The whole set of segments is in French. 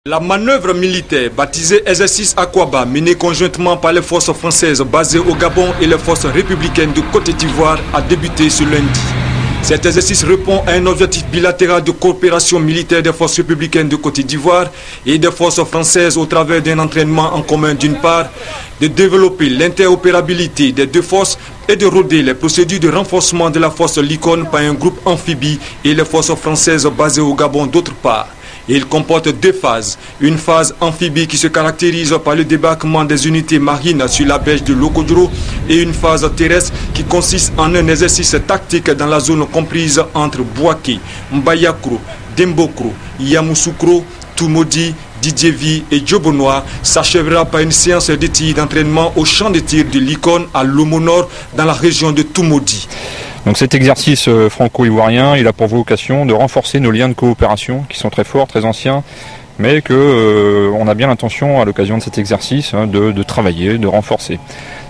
La manœuvre militaire baptisée Exercice Akwaba, menée conjointement par les forces françaises basées au Gabon et les forces républicaines de Côte d'Ivoire, a débuté ce lundi. Cet exercice répond à un objectif bilatéral de coopération militaire des forces républicaines de Côte d'Ivoire et des forces françaises au travers d'un entraînement en commun d'une part, de développer l'interopérabilité des deux forces et de roder les procédures de renforcement de la force Likon par un groupe amphibie et les forces françaises basées au Gabon d'autre part. Il comporte deux phases. Une phase amphibie qui se caractérise par le débarquement des unités marines sur la berge de Lokodro et une phase terrestre qui consiste en un exercice tactique dans la zone comprise entre Bouaké, Mbayakro, Dembokro, Yamoussoukro, Toumodi, Didjevi et Djobonois s'achèvera par une séance de tir d'entraînement au champ de tir de Likon à Lomonor dans la région de Toumodi. Donc cet exercice franco-ivoirien, il a pour vocation de renforcer nos liens de coopération qui sont très forts, très anciens, mais qu'on a bien l'intention à l'occasion de cet exercice de travailler, de renforcer.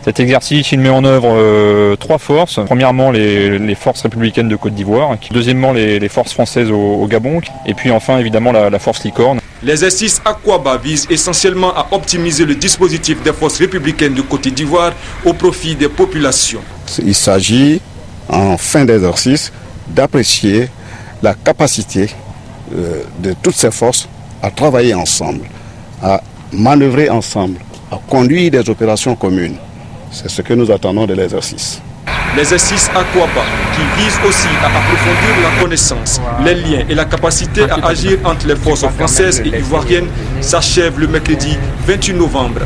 Cet exercice, il met en œuvre trois forces. Premièrement, les forces républicaines de Côte d'Ivoire. Deuxièmement, les forces françaises au Gabon. Et puis enfin, évidemment, la force Licorne. L'exercice Akwaba vise essentiellement à optimiser le dispositif des forces républicaines de Côte d'Ivoire au profit des populations. Il s'agit, en fin d'exercice, d'apprécier la capacité de toutes ces forces à travailler ensemble, à manœuvrer ensemble, à conduire des opérations communes. C'est ce que nous attendons de l'exercice. L'exercice Akwaba, qui vise aussi à approfondir la connaissance, les liens et la capacité à agir entre les forces françaises et ivoiriennes, s'achève le mercredi 28 novembre.